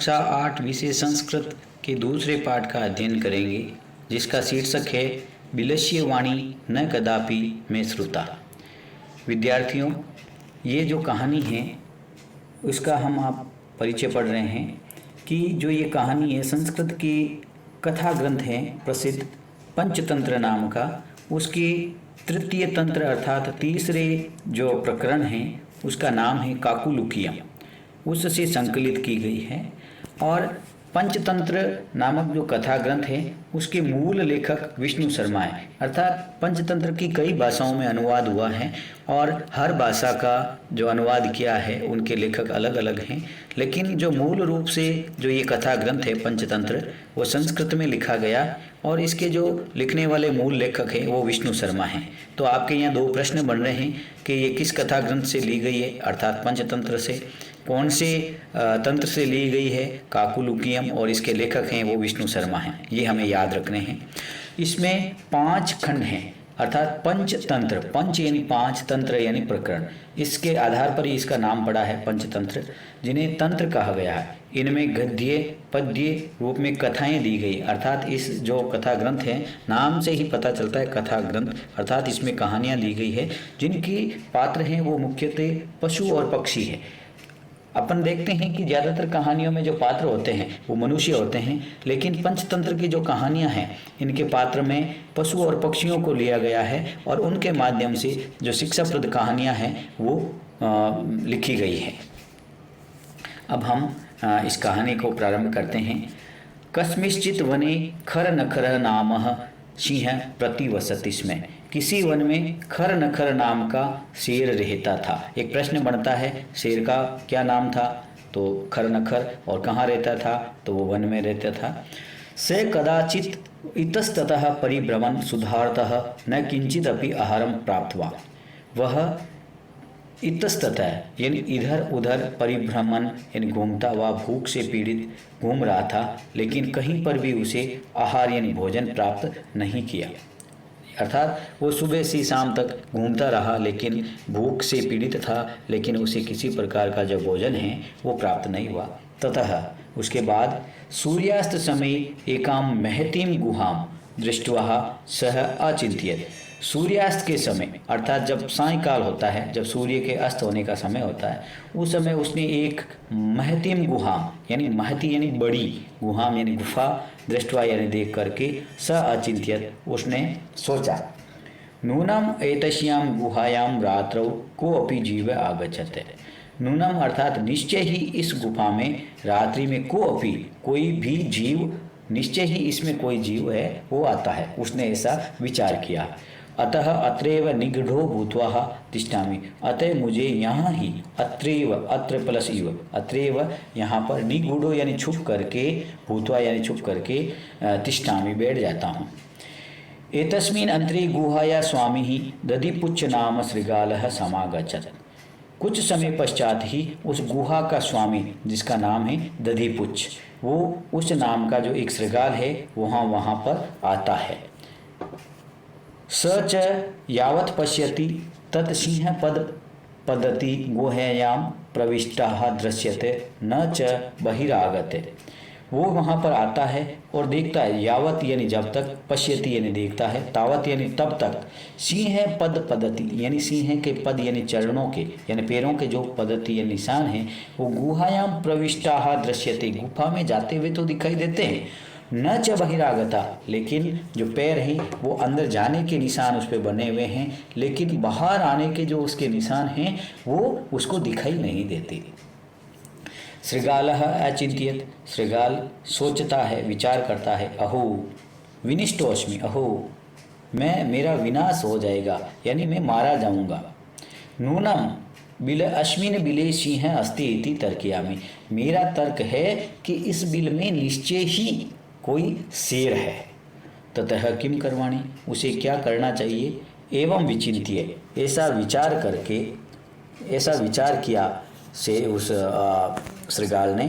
कक्षा 8 विषय संस्कृत के दूसरे पाठ का अध्ययन करेंगे, जिसका शीर्षक है विलस्य वाणी न कदापि में श्रुता। विद्यार्थियों, ये जो कहानी है उसका हम आप परिचय पढ़ रहे हैं कि जो ये कहानी है संस्कृत की कथा ग्रंथ है प्रसिद्ध पंचतंत्र नाम का, उसकी तृतीय तंत्र अर्थात तीसरे जो प्रकरण है उसका नाम है काकुलुकियम, उससे संकलित की गई है। और पंचतंत्र नामक जो कथा ग्रंथ है उसके मूल लेखक विष्णु शर्मा है। अर्थात पंचतंत्र की कई भाषाओं में अनुवाद हुआ है और हर भाषा का जो अनुवाद किया है उनके लेखक अलग अलग हैं, लेकिन जो मूल रूप से जो ये कथा ग्रंथ है पंचतंत्र वो संस्कृत में लिखा गया और इसके जो लिखने वाले मूल लेखक हैं वो विष्णु शर्मा हैं। तो आपके यहाँ दो प्रश्न बन रहे हैं कि ये किस कथा ग्रंथ से ली गई है, अर्थात पंचतंत्र से, कौन से तंत्र से ली गई है, काकुलुकियम, और इसके लेखक हैं वो विष्णु शर्मा हैं। ये हमें याद रखने हैं। इसमें 5 खंड हैं, अर्थात पंचतंत्र, पंच यानी 5, तंत्र यानी प्रकरण, इसके आधार पर ही इसका नाम पड़ा है पंचतंत्र, जिन्हें तंत्र कहा गया है। इनमें गद्य पद्य रूप में कथाएं दी गई, अर्थात इस जो कथा ग्रंथ है नाम से ही पता चलता है कथा ग्रंथ, अर्थात इसमें कहानियां दी गई है जिनकी पात्र हैं वो मुख्यतः पशु और पक्षी है। अपन देखते हैं कि ज़्यादातर कहानियों में जो पात्र होते हैं वो मनुष्य होते हैं, लेकिन पंचतंत्र की जो कहानियां हैं इनके पात्र में पशु और पक्षियों को लिया गया है और उनके माध्यम से जो शिक्षाप्रद कहानियां हैं वो लिखी गई है। अब हम इस कहानी को प्रारंभ करते हैं। कस्मिश्चित वने खर नखर नामः सिंह प्रतिवसति स्म। किसी वन में खर नखर नाम का शेर रहता था। एक प्रश्न बनता है, शेर का क्या नाम था? तो खर नखर, और कहाँ रहता था? तो वो वन में रहता था। से कदाचित इतस्ततः परिभ्रमण सुधारतः न किंचित अपि आहारम प्राप्तवा। वह इतस्ततः यानी इधर उधर परिभ्रमण यानी घूमता हुआ भूख से पीड़ित घूम रहा था, लेकिन कहीं पर भी उसे आहार यानी भोजन प्राप्त नहीं किया। अर्थात वो सुबह से शाम तक घूमता रहा लेकिन भूख से पीड़ित था, लेकिन उसे किसी प्रकार का जो भोजन है वो प्राप्त नहीं हुआ। ततः उसके बाद सूर्यास्त समय एकाम महतीम गुहाम दृष्ट्वा सह अचिंत्यत। सूर्यास्त के समय अर्थात जब सायंकाल होता है, जब सूर्य के अस्त होने का समय होता है, उस समय उसने एक महतीम गुहाम यानी महती यानी बड़ी, गुहाम यानी गुफा, दृष्टवा यानी देख करके, स अचिंत्यत उसने सोचा, नूनम एतस्याम गुहायाम रात्रौ को अपि जीव आगच्छते। नूनम अर्थात निश्चय ही इस गुफा में रात्रि में को अपि कोई भी जीव, निश्चय ही इसमें कोई जीव है वो आता है। उसने ऐसा विचार किया। अतः अत्रैव निगूढ़ो भूत्वा तिष्ठामि। अतः मुझे यहाँ ही, अत्रैव अत्र प्लस इव, अत्रैव यहाँ पर, निगूढ़ो यानी छुप करके, भूत्वा यानी छुप करके, तिष्ठामि बैठ जाता हूँ। एतस्मिन् अंतरे गुहाया स्वामी ही दधिपुच्छ नाम श्रृगालः समागच्छत्। कुछ समय पश्चात ही उस गुहा का स्वामी, जिसका नाम है दधिपुच्छ, वो उस नाम का जो एक श्रृगाल है वहाँ पर आता है। स च यावत् पश्यति तत् सिंह पदति गुहायां प्रविष्टः दृश्यते न च बहिरागते। वो वहाँ पर आता है और देखता है, यावत यानी जब तक, पश्यति यानी देखता है, तावत यानी तब तक, सिंह पद पदति यानी सिंह के पद यानी चरणों के यानी पैरों के जो पदति या निशान हैं वो गुहायां प्रविष्टाः दृश्यते, गुफा में जाते हुए तो दिखाई देते हैं, न च बहिरागता, लेकिन जो पैर हैं वो अंदर जाने के निशान उस पर बने हुए हैं, लेकिन बाहर आने के जो उसके निशान हैं वो उसको दिखाई नहीं देते। श्रृगालः अचिंत्यत, श्रृगाल सोचता है, विचार करता है, अहो विनिष्टोस्मि, अहो मेरा विनाश हो जाएगा यानी मैं मारा जाऊंगा। नूनम बिल अस्मिन बिले सिंह अस्ति इति तर्कयामि। मेरा तर्क है कि इस बिल में निश्चय ही कोई शेर है। ततः किम करवाणी, उसे क्या करना चाहिए? एवं विचिंत्य, ऐसा विचार करके, ऐसा विचार किया से उस श्रृगाल ने,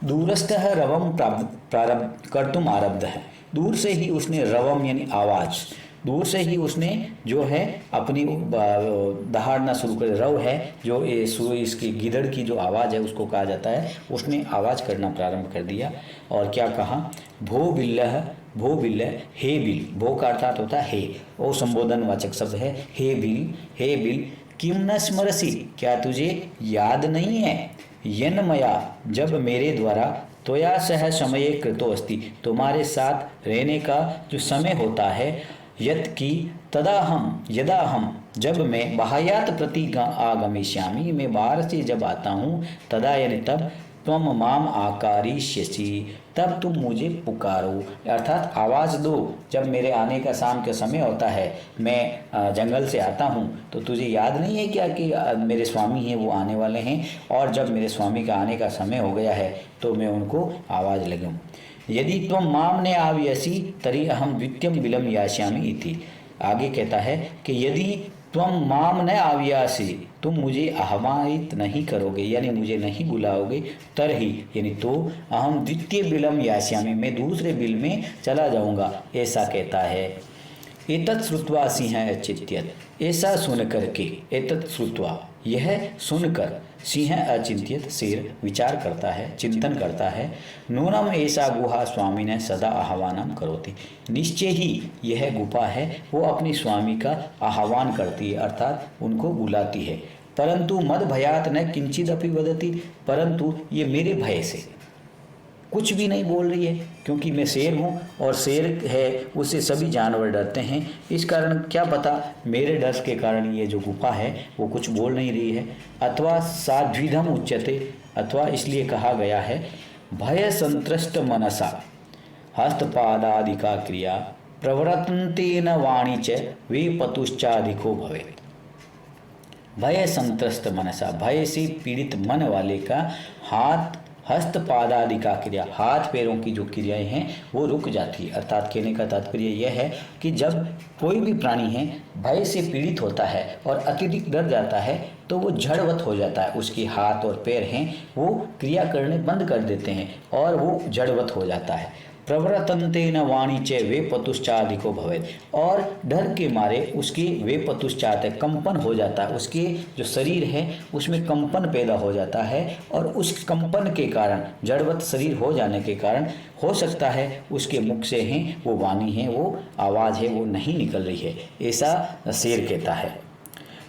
दूरस्थः रवम प्रारंभ कर्तुम आरब्ध है। दूर से ही उसने रवम यानी आवाज़, दूर से ही उसने जो है अपनी दहाड़ना शुरू कर, रव है जो इसकी गिदड़ की जो आवाज़ है उसको कहा जाता है, उसने आवाज़ करना प्रारंभ कर दिया। और क्या कहा, भो बिल्लह, भो बिल्लह, हे बिल, भो का अर्थात होता है हे, वो संबोधन वाचक शब्द है, हे बिल, हे बिल, किम न स्मरसी, क्या तुझे याद नहीं है, यन मया, जब मेरे द्वारा, त्वया सह समय कृतो अस्ति, तुम्हारे साथ रहने का जो समय होता है, यत की तदा हम, यदा हम, जब मैं बाह्यात प्रति आगमिष्यामि, मैं बाहर से जब आता हूँ, तदा यानी तब, त्वम माम आकारिष्यसि, तब तुम मुझे पुकारो, अर्थात आवाज़ दो। जब मेरे आने का शाम का समय होता है, मैं जंगल से आता हूँ, तो तुझे याद नहीं है क्या कि मेरे स्वामी हैं वो आने वाले हैं, और जब मेरे स्वामी का आने का समय हो गया है तो मैं उनको आवाज़ लगाऊँ। यदि त्वं माम ने आव्यसि तरी अहम द्वितीयम बिलम यास्यामि इति। आगे कहता है कि यदि त्वं माम न आव्यासि, तुम मुझे आह्वानित नहीं करोगे यानी मुझे नहीं बुलाओगे, तरही यानी तो, अहम द्वितीय बिलम यास्यामि, मैं दूसरे बिल में चला जाऊंगा, ऐसा कहता है। एतत् श्रुत्वा सिंह अचिंत्यत, ऐसा सुन करके, एतत् श्रुत्वा, यह सुनकर, सिंह अचिंत्यत, शेर विचार करता है, चिंतन करता है, नूनम ऐसा गुहा स्वामी ने सदा आह्वानम करोति, निश्चय ही यह गुफा है वो अपनी स्वामी का आह्वान करती है, अर्थात उनको बुलाती है। परंतु मद भयात न किंचित अपि वदति, परंतु ये मेरे भय से कुछ भी नहीं बोल रही है, क्योंकि मैं शेर हूँ और शेर है उससे सभी जानवर डरते हैं, इस कारण क्या पता मेरे डर के कारण ये जो गुफा है वो कुछ बोल नहीं रही है। अथवा साध्विधम उच्यते, अथवा इसलिए कहा गया है, भय संत्रस्त मनसा हस्तपादादिका क्रिया प्रवर्तन्तेन वाणी च वे पतुश्चाधिको भवेत्। भय संत्रस्त मनसा, भय से पीड़ित मन वाले का हाथ, हस्तपादादि का क्रिया, हाथ पैरों की जो क्रियाएं हैं वो रुक जाती है। अर्थात कहने का तात्पर्य यह है कि जब कोई भी प्राणी है भय से पीड़ित होता है और अत्यधिक डर जाता है तो वो जड़वत हो जाता है, उसके हाथ और पैर हैं वो क्रिया करने बंद कर देते हैं और वो जड़वत हो जाता है। प्रवर्तन्तेन वाणी च वे पतुश्चाधिको भवेत्, और डर के मारे उसके वे पतुश्चात कंपन हो जाता है, उसके जो शरीर है उसमें कंपन पैदा हो जाता है, और उस कंपन के कारण, जड़वत शरीर हो जाने के कारण, हो सकता है उसके मुख से हैं वो वाणी है, वो आवाज़ है वो नहीं निकल रही है, ऐसा शेर कहता है।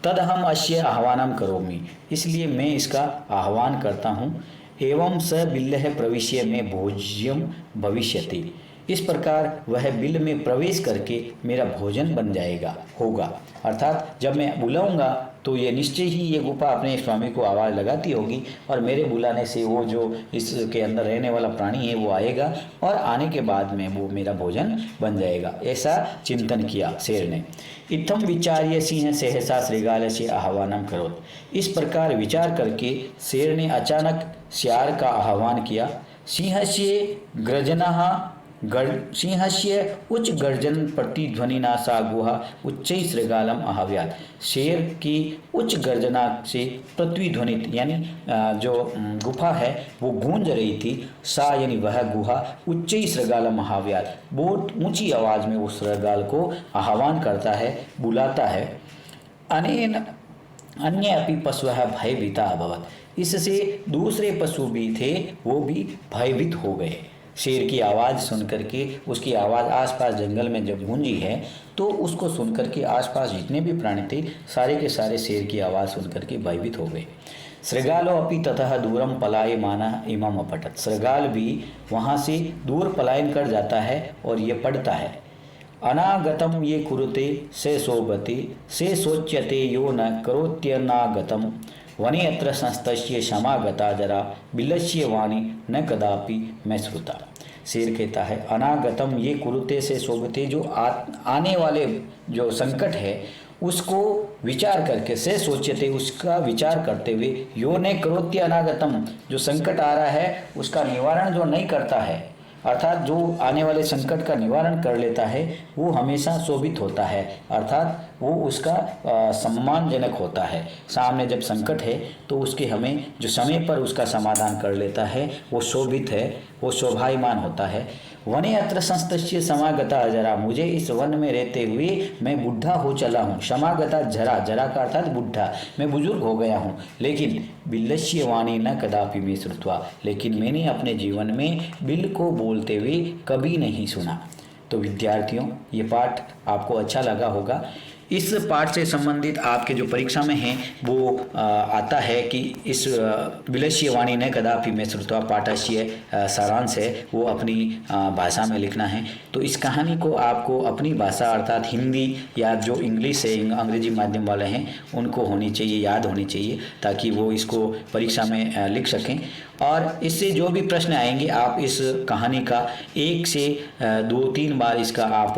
तद हम अश्य आह्वानम करोमि, इसलिए मैं इसका आह्वान करता हूँ। एवं स बिल्लह प्रविश्य में भोज्यम भविष्यति, इस प्रकार वह बिल में प्रवेश करके मेरा भोजन बन जाएगा, होगा। अर्थात जब मैं बुलाऊंगा तो ये निश्चय ही ये गुफा अपने स्वामी को आवाज़ लगाती होगी और मेरे बुलाने से वो जो इसके अंदर रहने वाला प्राणी है वो आएगा और आने के बाद में वो मेरा भोजन बन जाएगा, ऐसा चिंतन किया शेर ने। इत्थम विचार्य सिंह सहसा श्रृगाल से आह्वानम करोत, इस प्रकार विचार करके शेर ने अचानक श्यार का आह्वान किया। सिंहस्य गर्जना सिंहस्य उच्च गर्जन प्रतिध्वनिना सा गुहा उच्च श्रृगालम आह्व्यात, शेर की उच्च गर्जना से पृथ्वी ध्वनित यानी जो गुफा है वो गूंज रही थी। सा यानी वह गुहा, उच्च श्रृगालम आह्व्यात, बहुत ऊंची आवाज में उस श्रृगाल को आह्वान करता है, बुलाता है। अनेन अन्य अपि पशुः भयभीता अभवत्, इससे दूसरे पशु भी थे वो भी भयभीत हो गए। शेर की आवाज़ सुन करके, उसकी आवाज़ आसपास जंगल में जब गूंजी है तो उसको सुन करके आसपास जितने भी प्राणी थे सारे के सारे शेर की आवाज़ सुन करके भयभीत हो गए। श्रृगालो अपि ततः दूरम पलायमानः इमम अपठत्, श्रृगाल भी वहाँ से दूर पलायन कर जाता है और ये पढ़ता है। अनागतम ये कुरुते से शोभते से सोच्यते यो न करोत्यनागतम वने अत्र संस्तस्य समागता जरा बिलस्य वाणी न कदापि मैं श्रुता। शेर कहता है अनागतम ये कुरुते से शोभते, जो आने वाले जो संकट है उसको विचार करके, से सोचते उसका विचार करते हुए, यो ने करोत्य अनागतम, जो संकट आ रहा है उसका निवारण जो नहीं करता है, अर्थात जो आने वाले संकट का निवारण कर लेता है वो हमेशा शोभित होता है, अर्थात वो उसका सम्मानजनक होता है। सामने जब संकट है तो उसके हमें जो समय पर उसका समाधान कर लेता है वो शोभित है, वो शोभायमान होता है। वने अत्र संस्तस्य समागता जरा, मुझे इस वन में रहते हुए मैं बुढ़ा हो चला हूँ। समागता जरा, जरा का अर्थात बुढ़ा, मैं बुजुर्ग हो गया हूँ। लेकिन बिल्लस्य वाणी न कदापि मे श्रुत्वा, लेकिन मैंने अपने जीवन में बिल को बोलते हुए कभी नहीं सुना। तो विद्यार्थियों, ये पाठ आपको अच्छा लगा होगा। इस पाठ से संबंधित आपके जो परीक्षा में हैं वो आता है कि इस विलस्य वाणी न कदापि मे श्रुत्वा पाठस्य सारांश है वो अपनी भाषा में लिखना है। तो इस कहानी को आपको अपनी भाषा अर्थात हिंदी या जो इंग्लिश है, अंग्रेजी माध्यम वाले हैं, उनको होनी चाहिए, याद होनी चाहिए, ताकि वो इसको परीक्षा में लिख सकें। और इससे जो भी प्रश्न आएंगे आप इस कहानी का 1 से 2-3 बार इसका आप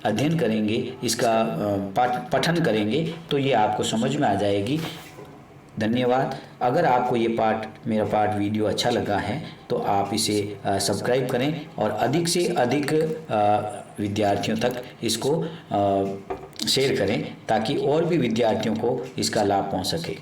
अध्ययन करेंगे, इसका पठन करेंगे तो ये आपको समझ में आ जाएगी। धन्यवाद। अगर आपको ये मेरा पाठ वीडियो अच्छा लगा है तो आप इसे सब्सक्राइब करें और अधिक से अधिक विद्यार्थियों तक इसको शेयर करें ताकि और भी विद्यार्थियों को इसका लाभ पहुंच सके।